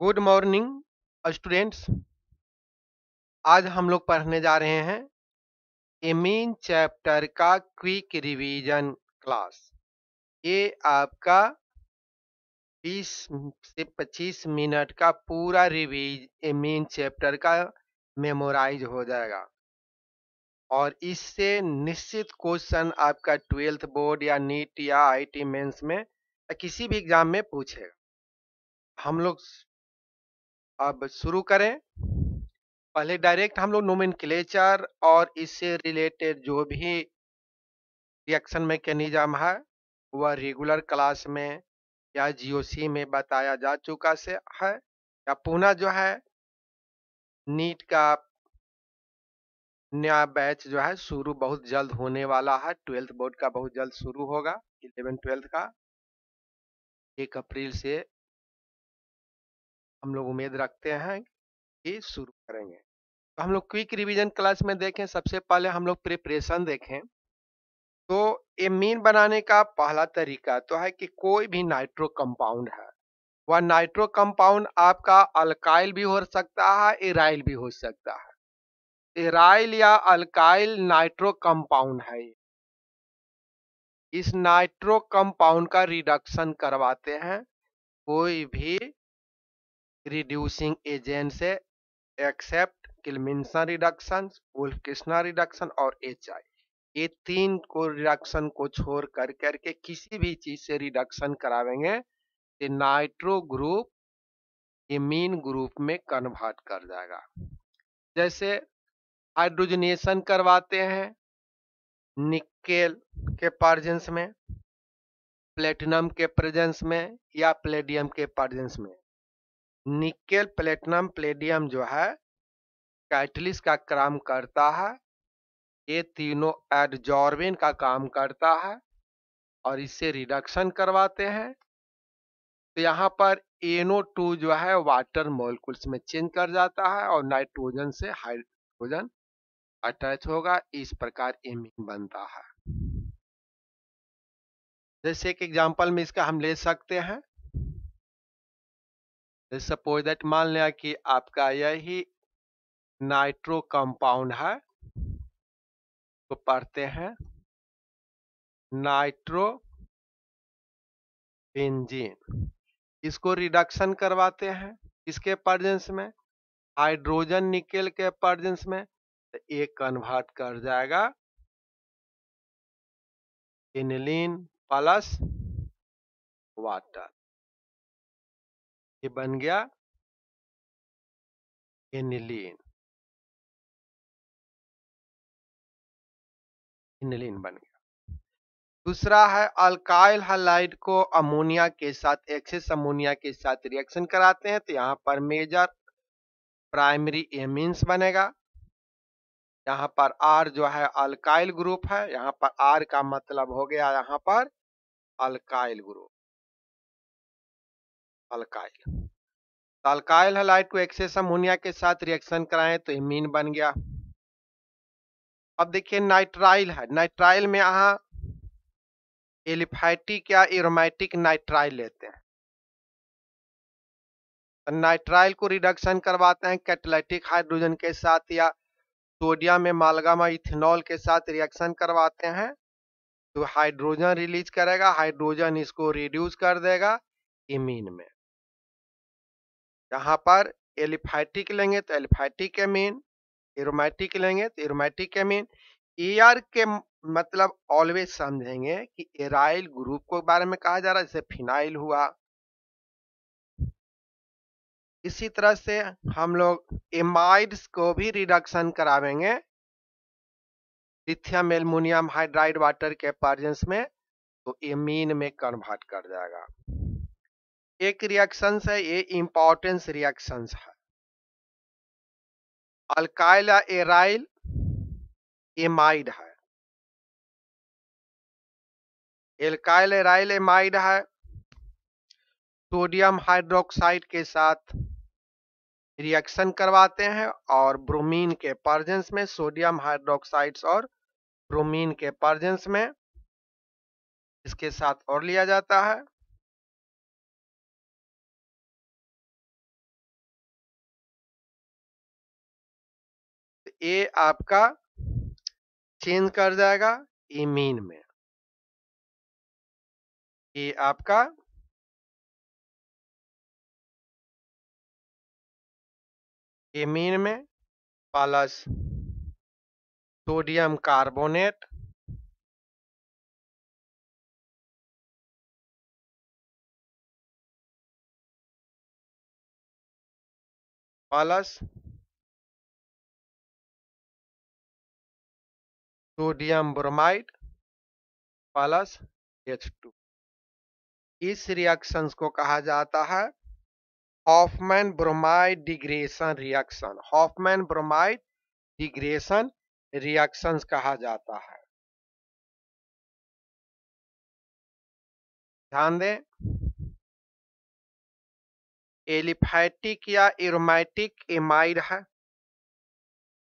Good morning students. आज हम लोग पढ़ने जा रहे हैं एमीन चैप्टर का क्विक रिवीजन क्लास। ये आपका 20 से 25 मिनट का पूरा एमीन चैप्टर का मेमोराइज हो जाएगा और इससे निश्चित क्वेश्चन आपका 12th बोर्ड या नीट या आईटी मेंस में या किसी भी एग्जाम में पूछेगा। हम लोग अब शुरू करें। पहले डायरेक्ट हम लोग नोमेनक्लेचर और इससे रिलेटेड जो भी रिएक्शन मैकेनिज्म है वह रेगुलर क्लास में या जीओसी में बताया जा चुका से है, या पुनः जो है नीट का नया बैच जो है शुरू बहुत जल्द होने वाला है। 12th बोर्ड का बहुत जल्द शुरू होगा। 11-12 का 1 अप्रैल से हम लोग उम्मीद रखते हैं कि शुरू करेंगे। तो हम लोग क्विक रिवीजन क्लास में देखें। सबसे पहले हम लोग प्रिपरेशन देखें। तो एमीन बनाने का पहला तरीका तो है कि कोई भी नाइट्रो कंपाउंड है, वह नाइट्रो कंपाउंड आपका अल्काइल भी हो सकता है, इराइल भी हो सकता है। इराइल या अल्काइल नाइट्रो कंपाउंड है। इस नाइट्रो कंपाउंड का रिडक्शन करवाते हैं कोई भी रिड्यूसिंग एजेंट से, एक्सेप्ट किल्मिन्सन रिडक्शन, वुल्फ-किस्ना रिडक्शन और HI। ये 3 को रिडक्शन को छोड़ कर करके किसी भी चीज से रिडक्शन करावेंगे तो नाइट्रो ग्रुप एमीन ग्रुप में कन्वर्ट कर जाएगा। जैसे हाइड्रोजनेशन करवाते हैं निकेल के प्रेजेंस में, प्लेटिनम के प्रेजेंस में या प्लेडियम के प्रेजेंस में। निकेल, प्लेटिनम, प्लेडियम जो है कैटलिस्ट का काम करता है। ये तीनों एडजॉर्बिन का काम करता है और इससे रिडक्शन करवाते हैं। तो यहाँ पर NO2 जो है वाटर मॉलिक्यूल्स में चेंज कर जाता है और नाइट्रोजन से हाइड्रोजन अटैच होगा। इस प्रकार एमीन बनता है। जैसे एक एग्जांपल में इसका हम ले सकते हैं। सपोज दैट मान लिया कि आपका यही नाइट्रो कंपाउंड है, तो पढ़ते हैं नाइट्रो बेंजीन। इसको रिडक्शन करवाते हैं इसके प्रेजेंस में, हाइड्रोजन निकेल के प्रेजेंस में, तो ये कन्वर्ट कर जाएगा एनिलीन प्लस वाटर। ये बन गया एनिलीन। एनिलीन बन गया। दूसरा है अल्काइल हैलाइड को अमोनिया के साथ, एक्सेस अमोनिया के साथ रिएक्शन कराते हैं तो यहाँ पर मेजर प्राइमरी एमीन्स बनेगा। यहाँ पर R जो है अल्काइल ग्रुप है। यहाँ पर R का मतलब हो गया यहाँ पर alkyl group, alkyl. Alkyl halide को एक्सेस अमोनिया के साथ रिएक्शन कराएं तो एमीन बन गया। अब देखिए नाइट्राइल है। नाइट्राइल में यहाँ एलिफैटिक या एरोमेटिक नाइट्राइल लेते हैं। नाइट्राइल को रिडक्शन करवाते हैं कैटालिटिक हाइड्रोजन के साथ या सोडियम एमालगम इथेनॉल के साथ रिएक्शन करवाते हैं तो हाइड्रोजन रिलीज करेगा। हाइड्रोजन इसको रिड्यूस कर देगा एमीन में। यहाँ पर एलिफैटिक लेंगे तो एलिफैटिक एमीन, एरोमेटिक लेंगे तो एरोमेटिक एमीन। ER के मतलब ऑलवेज समझेंगे कि एराइल ग्रुप को बारे में कहा जा रहा है, जैसे फिनाइल हुआ। इसी तरह से हम लोग एमाइड्स को भी रिडक्शन करावेंगे लिथियम एल्युमिनियम हाइड्राइड वाटर के प्रेजेंस में, तो एमीन में कन्वर्ट कर जाएगा। एक रिएक्शन है, ये इंपॉर्टेंस रिएक्शन है। अल्काइल या एराइल एमाइड है, एल्काइल एराइल एमाइड है। सोडियम हाइड्रोक्साइड के साथ रिएक्शन करवाते हैं और ब्रोमीन के प्रेजेंस में, सोडियम हाइड्रोक्साइड्स और ब्रोमीन के प्रेजेंस में इसके साथ और लिया जाता है। ए आपका चेंज कर जाएगा एमीन में। ए आपका एमीन में plus sodium carbonate plus sodium bromide plus H2। इस रिएक्शंस को कहा जाता है Hoffmann bromide digression reaction. Hoffmann bromide digression reactions कहा जाता है। ध्यान दें, एलिफैटिक या एरोमेटिक एमाइड है,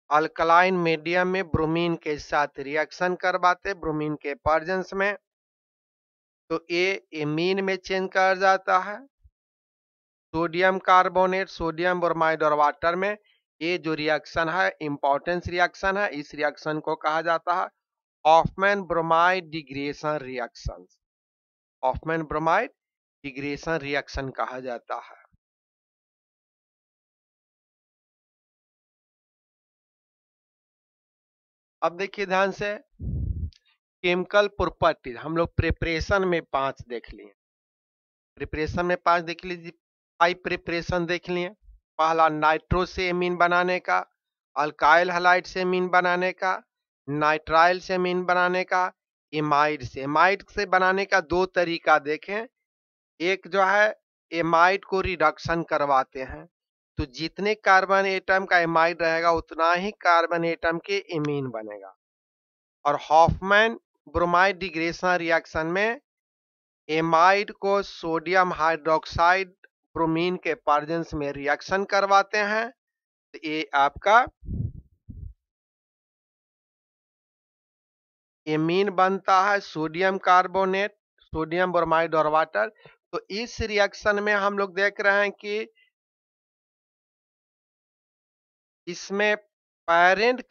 अल्कलाइन मीडियम में ब्रोमीन के साथ रिएक्शन करवाते ब्रोमीन के प्रेजेंस में, तो ए एमीन में चेंज कर जाता है। सोडियम कार्बोनेट, सोडियम ब्रोमाइड और वाटर में ये जो रिएक्शन है इंपॉर्टेंस रिएक्शन है। इस रिएक्शन को कहा जाता है Hoffmann bromide digression reaction. Hoffmann bromide digression reaction कहा जाता है। अब देखिए ध्यान से, केमिकल प्रॉपर्टीज हम लोग प्रिपरेशन में 5 देख लिए, प्रिपरेशन में 5 देख लीजिए, 5 प्रिपरेशन देख लिए। पहला नाइट्रो से एमीन बनाने का, अल्काइल हैलाइड से एमीन बनाने का, नाइट्राइल से एमीन बनाने का, एमाइड से। एमाइड से बनाने का 2 तरीका देखें। एक जो है एमाइड को रिडक्शन करवाते हैं, तो जितने कार्बन एटम का एमाइड रहेगा उतना ही कार्बन एटम के एमीन बनेगा। और हॉफमैन ब्रोमाइड डिग्रेशन रिएक्शन में एमाइड को सोडियम हाइड्रोक्साइड ब्रोमीन के प्रेजेंस में रिएक्शन करवाते हैं, तो ये आपका एमीन बनता है सोडियम कार्बोनेट, सोडियम ब्रोमाइड और वाटर। तो इस रिएक्शन में हम लोग देख रहे हैं कि इसमें पेरेंट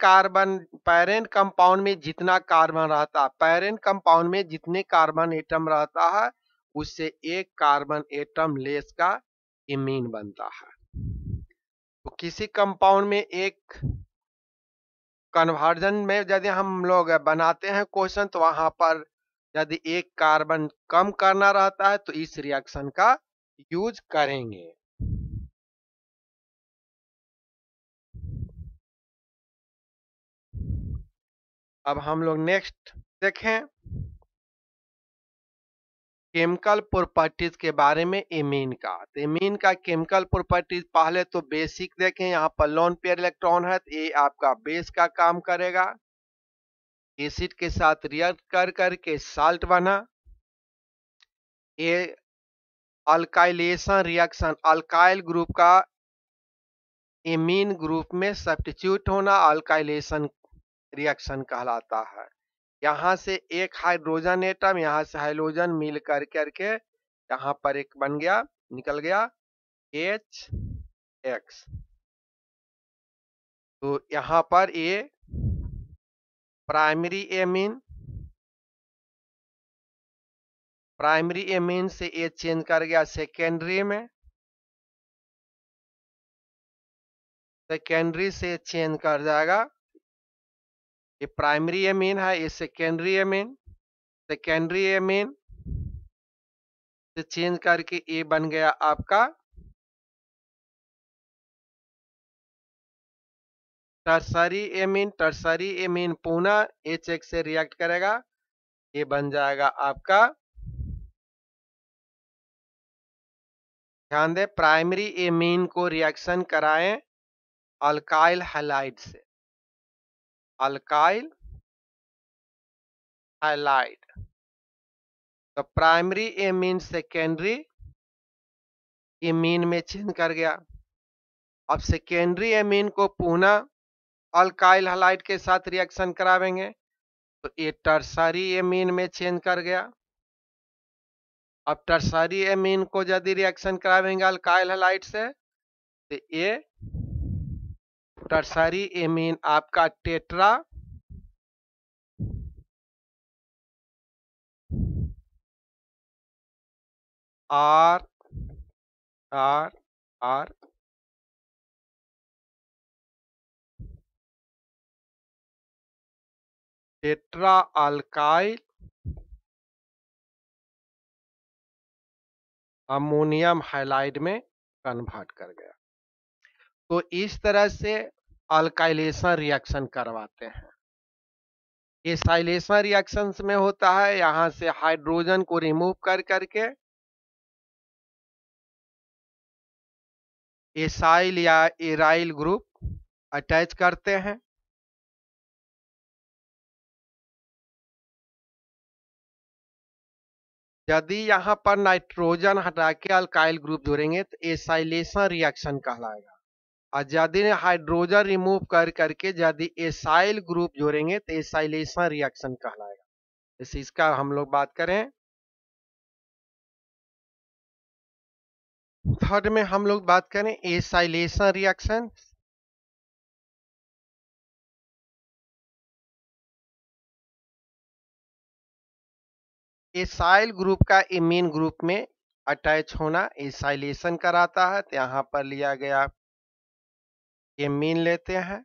कंपाउंड में जितना कार्बन रहता है, पेरेंट कंपाउंड में जितने कार्बन एटम रहता है उससे एक कार्बन एटम लेस का एमीन बनता है। तो किसी कंपाउंड में एक कन्वर्जन में यदि हम लोग बनाते हैं क्वेश्चन, तो वहां पर यदि एक कार्बन कम करना रहता है तो इस रिएक्शन का यूज करेंगे। अब हम लोग नेक्स्ट देखें केमिकल प्रॉपर्टीज के बारे में एमीन का। तो एमीन का केमिकल प्रॉपर्टीज पहले तो बेसिक देखें। यहाँ पर लोन पेयर इलेक्ट्रॉन है तो ये आपका बेस का काम करेगा, एसिड के साथ रिएक्ट कर करके साल्ट बना। ये अल्काइलेशन रिएक्शन, अल्काइल ग्रुप का एमीन ग्रुप में सब्स्टिट्यूट होना अल्काइलेशन रिएक्शन कहलाता है। यहाँ से एक हाइड्रोजन एटम, यहाँ से हाइड्रोजन मिल कर करके यहाँ पर एक बन गया, निकल गया HX। तो यहाँ पर ये प्राइमरी एमीन से ये चेंज कर गया सेकेंडरी में, सेकेंडरी से चेंज कर जाएगा। ये प्राइमरी एमीन है, ये सेकेंडरी एमीन, सेकेंडरी एमीन से चेंज करके ये बन गया आपका टर्सरी एमीन। टर्सरी एमीन पुनः HX से रिएक्ट करेगा, ये बन जाएगा आपका, ध्यान दें, प्राइमरी एमीन को रिएक्शन कराएं अल्काइल हैलाइड से, अल्काइल हैलाइड। तो प्राइमरी एमीन सेकेंडरी एमीन में चेंज कर गया। अब सेकेंडरी एमीन को पुनः अल्काइल हैलाइड के साथ रिएक्शन करावेंगे तो ये टर्सरी एमीन में चेंज कर गया। अब टर्सरी एमीन को यदि रिएक्शन करावेंगे अल्काइल हैलाइड से तो ये टर्सरी एमीन आपका tetra R R R tetra alkyl ammonium halide में कन्वर्ट कर गया। तो इस तरह से अल्काइलेशन रिएक्शन करवाते हैं। एसाइलेशन रिएक्शंस में होता है, यहां से हाइड्रोजन को रिमूव कर करके एसाइल या एराइल ग्रुप अटैच करते हैं। यदि यहां पर नाइट्रोजन हटा के अल्काइल ग्रुप जोड़ेंगे तो एसाइलेशन रिएक्शन कहलाएगा, और यदि हाइड्रोजन रिमूव कर करके यदि एसाइल ग्रुप जोड़ेंगे तो एसाइलेशन रिएक्शन कहलाएगा। जैसे इसका हम लोग बात करें, थर्ड में हम लोग बात करें एसाइलेशन रिएक्शन। एसाइल ग्रुप का इमीन ग्रुप में अटैच होना एसाइलेशन कराता है। तो यहां पर लिया गया एमीन लेते हैं,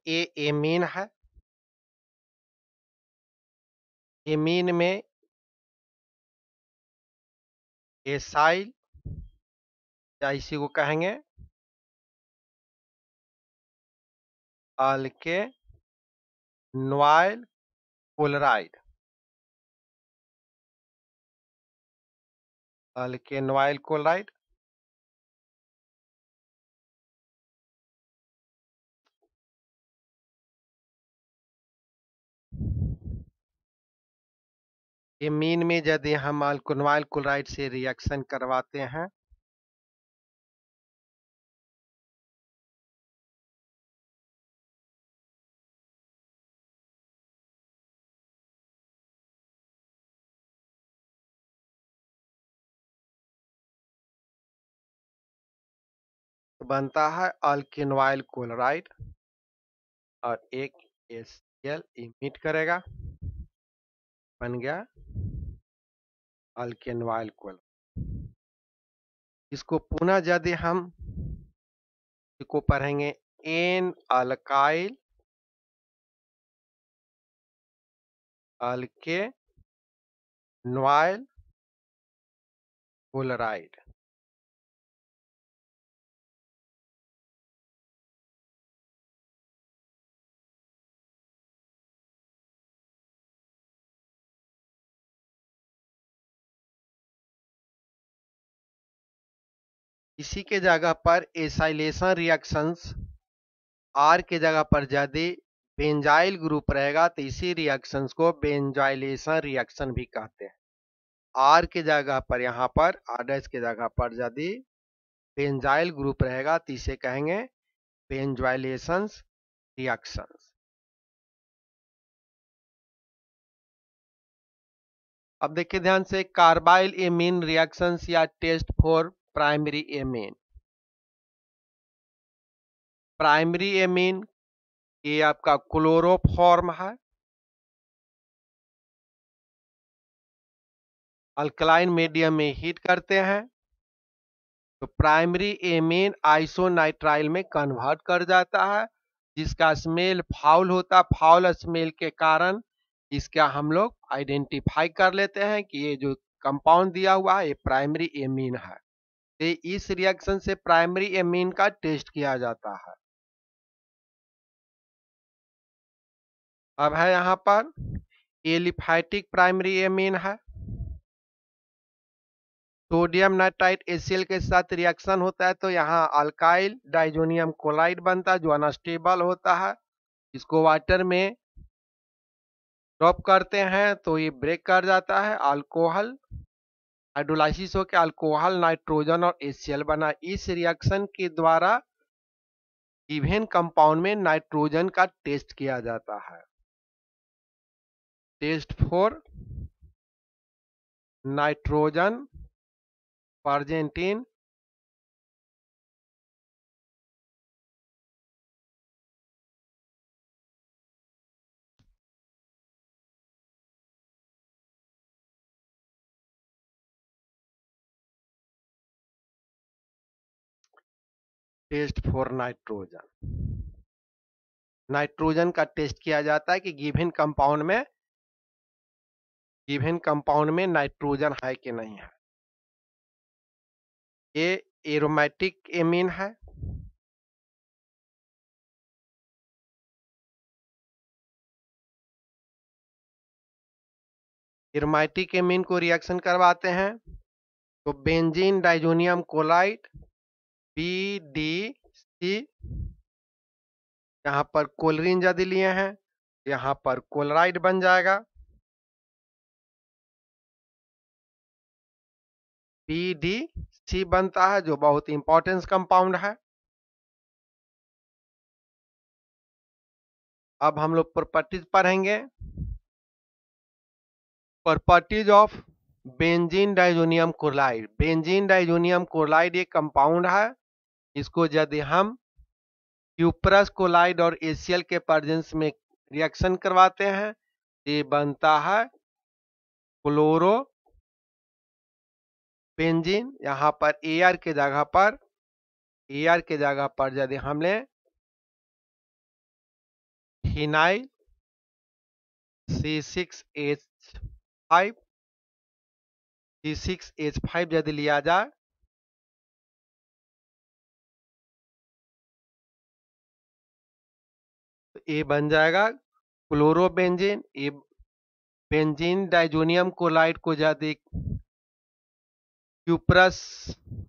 ए एमीन है, एमीन में एसाइल या इसी को कहेंगे अल्केनॉइल क्लोराइड, अल्केनॉइल क्लोराइड। एमीन में यदि हम अल्केनॉइल क्लोराइड से रिएक्शन करवाते हैं तो बनता है अल्केनॉइल क्लोराइड और एक HCl इमिट करेगा, बन गया अल्केनॉइल क्लोराइड। इसको पुनः यदि हम इसको पढ़ेंगे एन अल्काइल अल्केनॉइल क्लोराइड, इसी के जगह पर एसाइलेशन रिएक्शंस आर के जगह पर यदि बेंजाइल ग्रुप रहेगा तो इसी रिएक्शंस को बेंजाइलेशन रिएक्शन भी कहते हैं। आर के जगह पर यहाँ पर आर के जगह पर यदि बेंजाइल ग्रुप रहेगा तो इसे कहेंगे बेंजाइलेशन रिएक्शंस। अब देखिए ध्यान से, कार्बाइल एमीन रिएक्शंस या test for primary amine. Primary amine ये आपका क्लोरोफॉर्म है, अल्कलाइन मीडियम में हीट करते हैं तो प्राइमरी एमीन आइसोनाइट्राइल में कन्वर्ट कर जाता है, जिसका स्मेल फाउल होता है। फाउल स्मेल के कारण इसका हम लोग आइडेंटिफाई कर लेते हैं कि ये जो कंपाउंड दिया हुआ है ये प्राइमरी एमीन है। तो इस रिएक्शन से प्राइमरी एमीन का टेस्ट किया जाता है। अब है यहाँ पर एलिफैटिक प्राइमरी एमीन है, सोडियम नाइट्राइट HCl के साथ रिएक्शन होता है तो यहाँ अल्काइल डाइजोनियम क्लोराइड बनता है जो अनस्टेबल होता है। इसको वाटर में ड्रॉप करते हैं तो ये ब्रेक कर जाता है, अल्कोहल हाइड्रोलाइसिस होकर अल्कोहल नाइट्रोजन और HCl बना। इस रिएक्शन के द्वारा गिवन कंपाउंड में नाइट्रोजन का टेस्ट किया जाता है। Test for nitrogen present in test for nitrogen. Nitrogen का टेस्ट किया जाता है कि गिवन कंपाउंड में नाइट्रोजन है कि नहीं है। ये एरोमेटिक एमीन है। एरोमेटिक एमीन को रिएक्शन करवाते हैं तो बेंजीन डाइजोनियम क्लोराइड BDC, यहाँ पर क्लोरीन यदि लिए हैं यहाँ पर क्लोराइड बन जाएगा। BDC बनता है जो बहुत इंपॉर्टेंट कंपाउंड है। अब हम लोग प्रॉपर्टीज पढ़ेंगे। Properties of benzene diazonium chloride. Benzene diazonium chloride एक कंपाउंड है। इसको यदि हम क्यूप्रस क्लोराइड और HCl के प्रेजेंस में रिएक्शन करवाते हैं ये बनता है क्लोरो बेंजीन। यहाँ पर Ar के जगह पर यदि हम लें फिनाइल C6H5 यदि लिया जाए तो ये बन जाएगा क्लोरोबेंजीन। ये बेंजीन डाइजोनियम क्लोराइड को यदि क्यूप्रस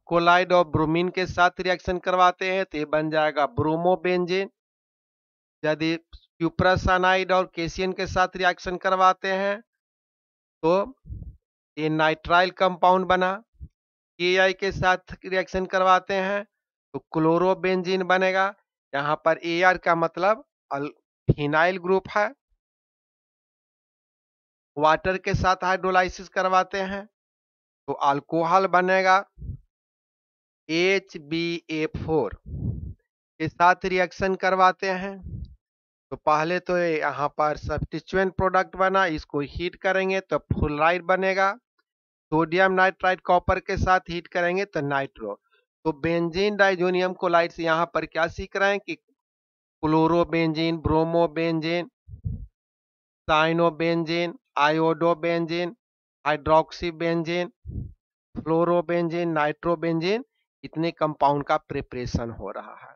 क्लोराइड और ब्रोमीन के साथ रिएक्शन करवाते हैं तो ये बन जाएगा ब्रोमोबेंजीन। यदि क्यूप्रस साइनाइड और कैसियन के साथ रिएक्शन करवाते हैं तो ये नाइट्राइल कंपाउंड बना। Ki के साथ रिएक्शन करवाते हैं तो क्लोरोबेंजीन बनेगा। यहाँ पर Ar का मतलब फिनाइल ग्रुप है। वाटर के साथ हाइड्रोलाइसिस करवाते हैं तो अल्कोहल बनेगा HbA4 के साथ रिएक्शन करवाते हैं तो पहले तो यहाँ पर सब्स्टिट्यूएंट प्रोडक्ट बना, इसको हीट करेंगे तो फ्लोराइड बनेगा। सोडियम नाइट्राइड कॉपर के साथ हीट करेंगे तो नाइट्रो। तो बेंजीन डाइजोनियम क्लोराइड से यहाँ पर क्या सीख रहे हैं कि chlorobenzene, bromobenzene, cyanobenzene, iodobenzene, hydroxybenzene, fluorobenzene, nitrobenzene, इतने कंपाउंड का प्रिपरेशन हो रहा है।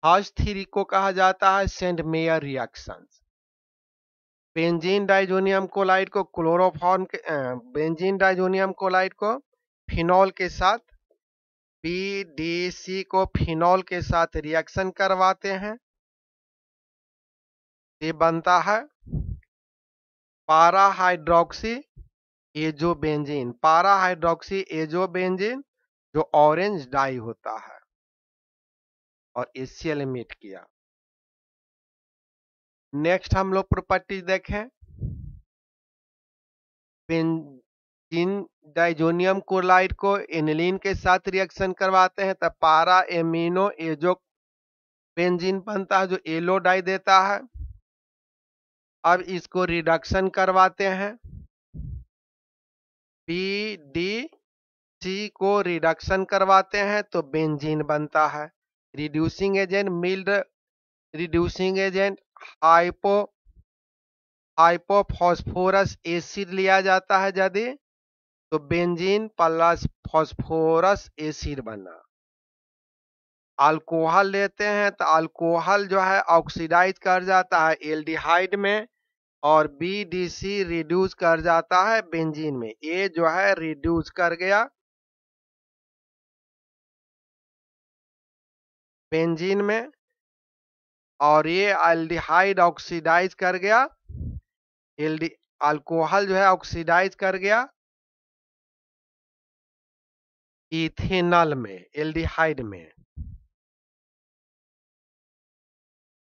फर्स्ट थ्योरी को कहा जाता है Sandmeyer reaction. Benzene diazonium chloride को बेंजीन डाइजोनियम क्लोराइड को फिनॉल के साथ BDC को फिनॉल के साथ रिएक्शन करवाते हैं। ये बनता है पाराहाइड्रोक्सी एजोबेंजीन। पाराहाइड्रोक्सी एजोबेंजीन जो ऑरेंज डाई होता है और HCl एमिट किया। नेक्स्ट हम लोग प्रॉपर्टीज देखें। बेंजीन डाइजोनियम क्लोराइड को एनिलीन के साथ रिएक्शन करवाते हैं तब पारा एमिनो एजो बेंजीन बनता है जो येलो डाई देता है। अब इसको रिडक्शन करवाते हैं। BDC को रिडक्शन करवाते हैं तो बेंजीन बनता है। Reducing agent mild reducing agent hypophosphorous acid लिया जाता है यदि तो बेंजीन प्लस फॉस्फोरस एसिड बना। अल्कोहल लेते हैं तो अल्कोहल जो है ऑक्सीडाइज कर जाता है एल्डिहाइड में और BDC रिड्यूस कर जाता है बेंजीन में। ये जो है रिड्यूस कर गया बेंजीन में और ये एल्डिहाइड ऑक्सीडाइज कर गया अल्कोहल जो है ऑक्सीडाइज कर गया इथेनॉल में, एल्डिहाइड में।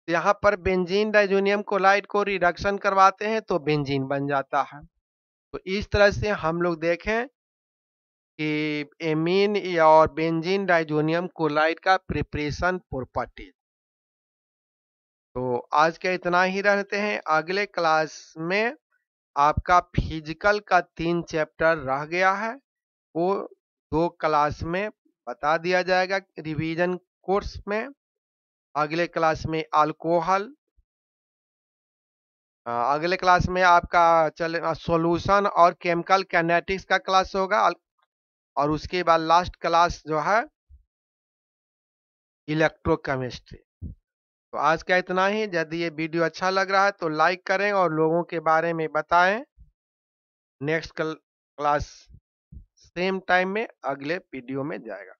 यहाँ पर बेंजीन डाइजोनियम क्लोराइड को रिडक्शन करवाते हैं तो बेंजीन बन जाता है। तो इस तरह से हम लोग देखें कि एमीन और बेंजीन डाइजोनियम क्लोराइड का प्रिपरेशन प्रॉपर्टी। तो आज का इतना ही रहते हैं। अगले क्लास में आपका फिजिकल का 3 चैप्टर रह गया है, वो 2 क्लास में बता दिया जाएगा। रिवीजन कोर्स में। अगले क्लास में अल्कोहल, अगले क्लास में आपका चलेगा सॉल्यूशन और केमिकल काइनेटिक्स का क्लास होगा, और उसके बाद लास्ट क्लास जो है इलेक्ट्रोकेमिस्ट्री। तो आज का इतना ही। यदि ये वीडियो अच्छा लग रहा है तो लाइक करें और लोगों के बारे में बताएं। नेक्स्ट क्लास सेम टाइम में अगले वीडियो में जाएगा।